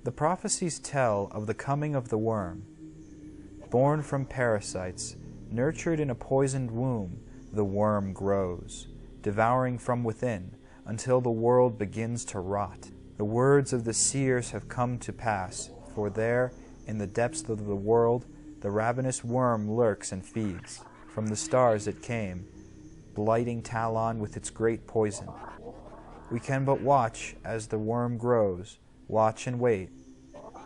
The prophecies tell of the coming of the worm. Born from parasites, nurtured in a poisoned womb, the worm grows, devouring from within, until the world begins to rot. The words of the seers have come to pass, for there, in the depths of the world, the ravenous worm lurks and feeds. From the stars it came, blighting Talon with its great poison. We can but watch as the worm grows, watch and wait,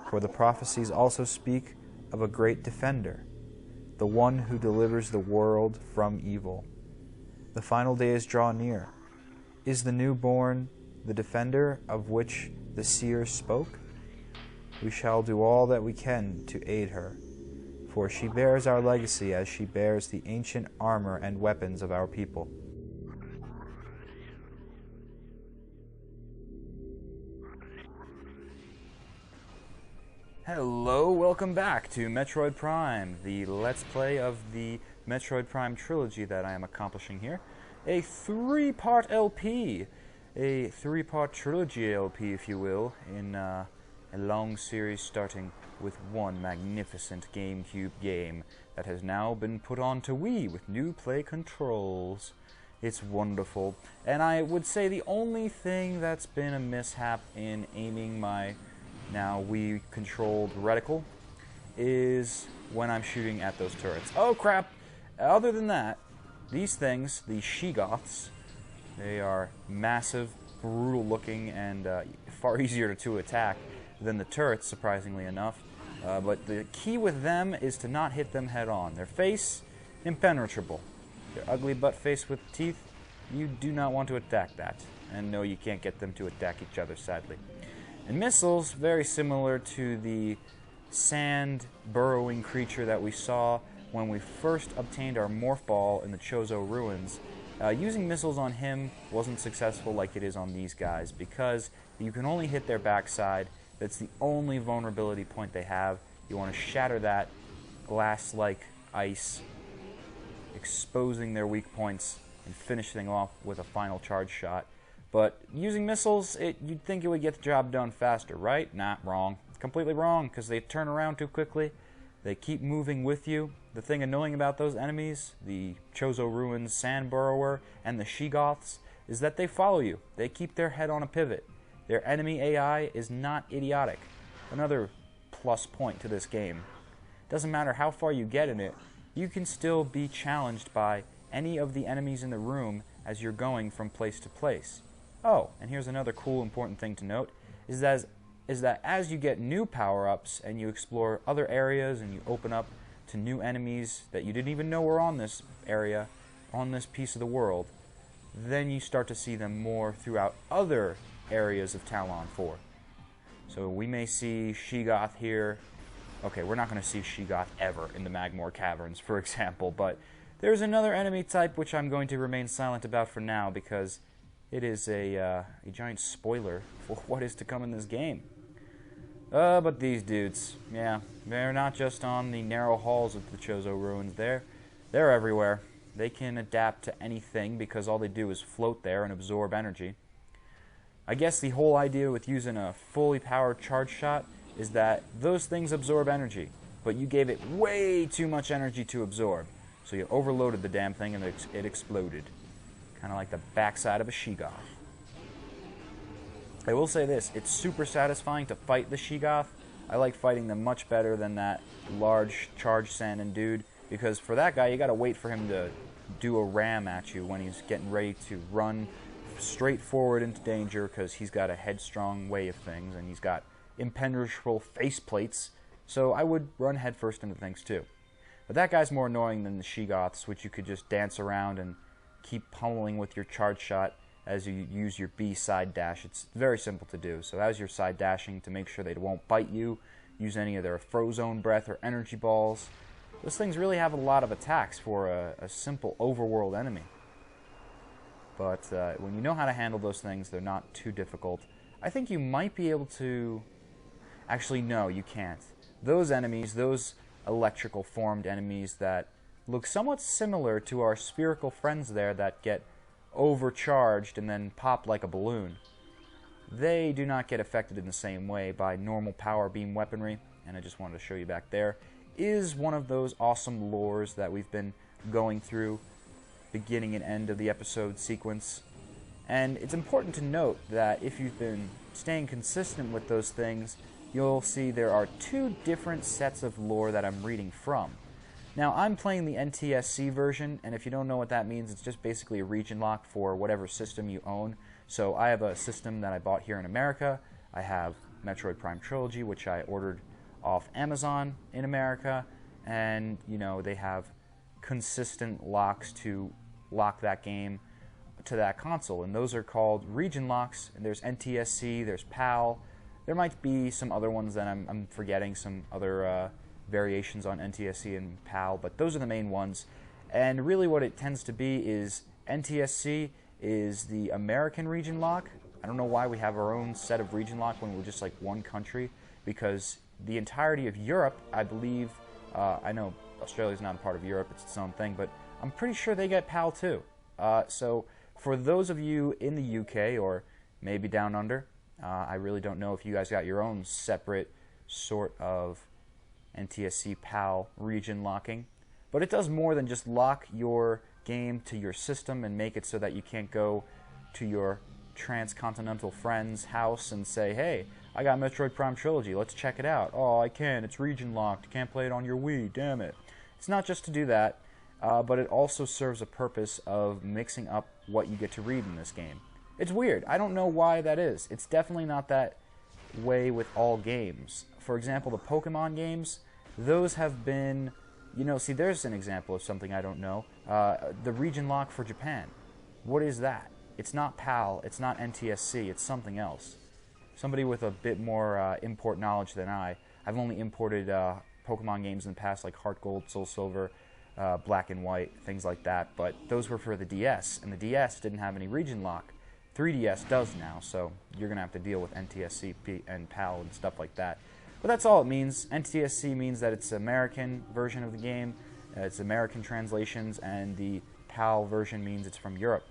for the prophecies also speak of a great defender, the one who delivers the world from evil. The final days draw near. Is the newborn the defender of which the seers spoke? We shall do all that we can to aid her, for she bears our legacy as she bears the ancient armor and weapons of our people. Hello, welcome back to Metroid Prime, the Let's Play of the Metroid Prime trilogy that I am accomplishing here. A three-part LP, a three-part trilogy LP, if you will, in a long series starting with one magnificent GameCube game that has now been put onto Wii with new play controls. It's wonderful, and I would say the only thing that's been a mishap in aiming my now Wii-controlled reticle is when I'm shooting at those turrets. Oh crap! Other than that, these things, the Shegoths, they are massive, brutal-looking, and far easier to attack than the turrets, surprisingly enough. But the key with them is to not hit them head-on. Their face, impenetrable. Their ugly butt face with teeth, you do not want to attack that. And no, you can't get them to attack each other, sadly. And missiles, very similar to the sand-burrowing creature that we saw when we first obtained our Morph Ball in the Chozo Ruins. Using missiles on him wasn't successful like it is on these guys, because you can only hit their backside. That's the only vulnerability point they have. You want to shatter that glass-like ice, exposing their weak points, and finish things off with a final charge shot. But using missiles, you'd think it would get the job done faster, right? Nah, wrong. Completely wrong, because they turn around too quickly. They keep moving with you. The thing annoying about those enemies, the Chozo Ruins Sand Burrower and the Shegoths, is that they follow you. They keep their head on a pivot. Their enemy AI is not idiotic. Another plus point to this game. Doesn't matter how far you get in it, you can still be challenged by any of the enemies in the room as you're going from place to place. Oh, and here's another cool important thing to note, is that as you get new power-ups and you explore other areas and you open up to new enemies that you didn't even know were on this area, on this piece of the world, then you start to see them more throughout other areas of Talon 4. So we may see Shegoth here. Okay, we're not going to see Shegoth ever in the Magmoor Caverns, for example, but there's another enemy type which I'm going to remain silent about for now because it is a giant spoiler for what is to come in this game. But these dudes, yeah, they're not just on the narrow halls of the Chozo Ruins. They're everywhere. They can adapt to anything because all they do is float there and absorb energy. I guess the whole idea with using a fully powered charge shot is that those things absorb energy, but you gave it way too much energy to absorb. So you overloaded the damn thing and it exploded. Kind of like the backside of a Shegoth. I will say this, it's super satisfying to fight the Shegoth. I like fighting them much better than that large charge sanding dude, because for that guy you gotta wait for him to do a ram at you when he's getting ready to run straight forward into danger, because he's got a headstrong way of things and he's got impenetrable face plates, so I would run headfirst into things too. But that guy's more annoying than the Shegoths, which you could just dance around and keep pummeling with your charge shot as you use your B side dash. It's very simple to do. So as you're side dashing, to make sure they won't bite you, use any of their Frozone Breath or Energy Balls. Those things really have a lot of attacks for a simple overworld enemy. But when you know how to handle those things, they're not too difficult. I think you might be able to... Actually, no, you can't. Those enemies, those electrical formed enemies that look somewhat similar to our spherical friends there that get overcharged and then pop like a balloon. they do not get affected in the same way by normal power beam weaponry, and I just wanted to show you back there, is one of those awesome lores that we've been going through, beginning and end of the episode sequence. And it's important to note that if you've been staying consistent with those things, you'll see there are two different sets of lore that I'm reading from. Now, I'm playing the NTSC version, and if you don't know what that means, it's just basically a region lock for whatever system you own. So I have a system that I bought here in America. I have Metroid Prime Trilogy, which I ordered off Amazon in America, and, you know, they have consistent locks to lock that game to that console, and those are called region locks. And there's NTSC, there's PAL, there might be some other ones that I'm forgetting, some other variations on NTSC and PAL, but those are the main ones. And really what it tends to be is NTSC is the American region lock. I don't know why we have our own set of region lock when we're just like one country, because the entirety of Europe, I believe, I know Australia's not a part of Europe, it's its own thing, but I'm pretty sure they get PAL too. So for those of you in the UK or maybe down under, I really don't know if you guys got your own separate sort of NTSC PAL region locking, but it does more than just lock your game to your system and make it so that you can't go to your transcontinental friend's house and say, hey, I got Metroid Prime Trilogy, let's check it out. Oh, I can't, it's region locked, you can't play it on your Wii, damn it. It's not just to do that, but it also serves a purpose of mixing up what you get to read in this game. It's weird, I don't know why that is. It's definitely not that way with all games. For example, the Pokemon games, those have been, you know, see, there's an example of something I don't know. The region lock for Japan. What is that? It's not PAL, it's not NTSC, it's something else. Somebody with a bit more import knowledge than I. I've only imported Pokemon games in the past, like Heart Gold, Soul Silver, Black and White, things like that, but those were for the DS, and the DS didn't have any region lock. 3DS does now, so you're going to have to deal with NTSC and PAL and stuff like that. But that's all it means. NTSC means that it's American version of the game, it's American translations, and the PAL version means it's from Europe.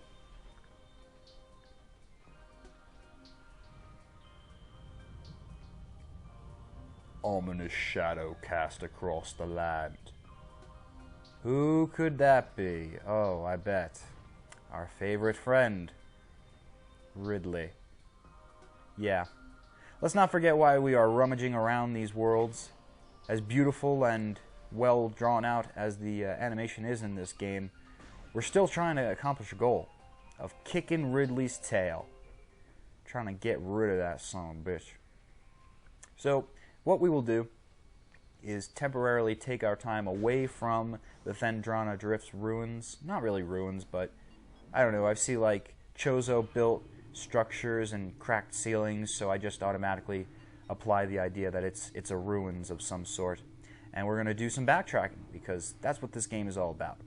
Ominous shadow cast across the land. Who could that be? Oh, I bet. Our favorite friend, Ridley. Yeah. Let's not forget why we are rummaging around these worlds. As beautiful and well drawn out as the animation is in this game, we're still trying to accomplish a goal of kicking Ridley's tail. Trying to get rid of that son of a bitch. So, what we will do is temporarily take our time away from the Phendrana Drift's ruins. Not really ruins, but I don't know. I see like Chozo built structures and cracked ceilings, so I just automatically apply the idea that it's a ruins of some sort. And we're going to do some backtracking, because that's what this game is all about.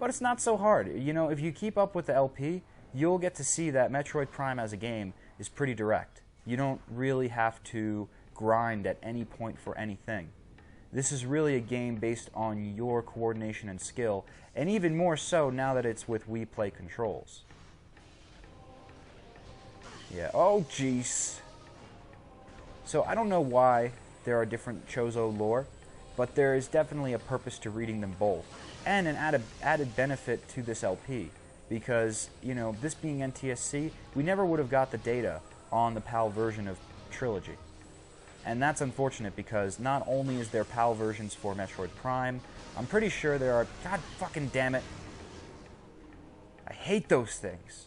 But it's not so hard. You know, if you keep up with the LP, you'll get to see that Metroid Prime as a game is pretty direct. You don't really have to grind at any point for anything. This is really a game based on your coordination and skill, and even more so now that it's with Wii Play controls. Yeah, oh jeez. So I don't know why there are different Chozo lore, but there is definitely a purpose to reading them both, and an added benefit to this LP, because, you know, this being NTSC, we never would have got the data on the PAL version of Trilogy. And that's unfortunate, because not only is there PAL versions for Metroid Prime, I'm pretty sure there are... God fucking damn it. I hate those things.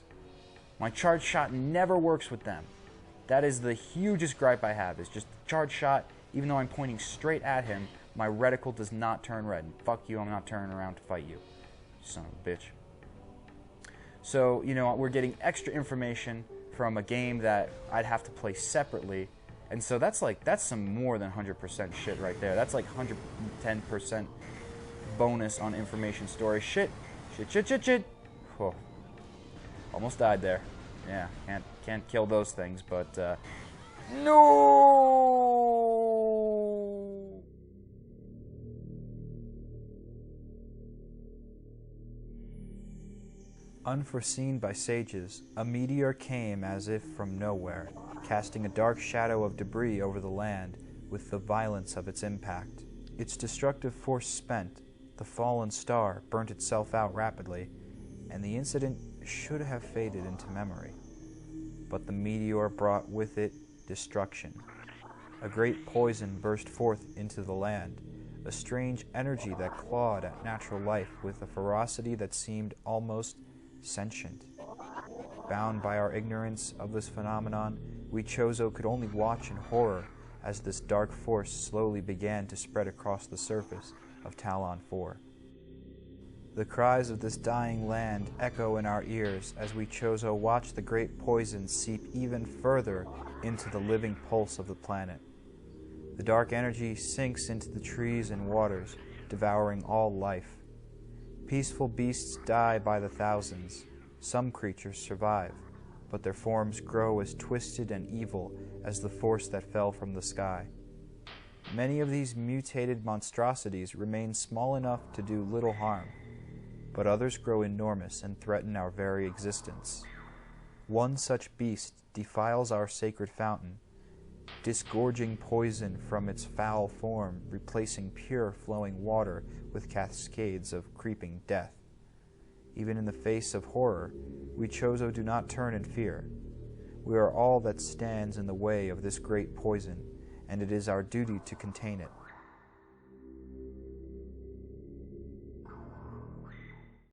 My charge shot never works with them. That is the hugest gripe I have, is just charge shot, even though I'm pointing straight at him, my reticle does not turn red. And fuck you, I'm not turning around to fight you. Son of a bitch. So, you know, we're getting extra information from a game that I'd have to play separately. And so that's some more than 100% shit right there. That's like 110% bonus on information story. Shit. Whoa. Almost died there. Yeah, can't kill those things, but no! Unforeseen by sages, a meteor came as if from nowhere, casting a dark shadow of debris over the land with the violence of its impact. Its destructive force spent, the fallen star burnt itself out rapidly, and the incident should have faded into memory. But the meteor brought with it destruction. A great poison burst forth into the land, a strange energy that clawed at natural life with a ferocity that seemed almost sentient. Bound by our ignorance of this phenomenon, we Chozo could only watch in horror as this dark force slowly began to spread across the surface of Talon 4. The cries of this dying land echo in our ears as we Chozo watch the great poison seep even further into the living pulse of the planet. The dark energy sinks into the trees and waters, devouring all life. Peaceful beasts die by the thousands. Some creatures survive, but their forms grow as twisted and evil as the force that fell from the sky. Many of these mutated monstrosities remain small enough to do little harm, but others grow enormous and threaten our very existence. One such beast defiles our sacred fountain, disgorging poison from its foul form, replacing pure flowing water with cascades of creeping death. Even in the face of horror, we Chozo do not turn in fear. We are all that stands in the way of this great poison, and it is our duty to contain it.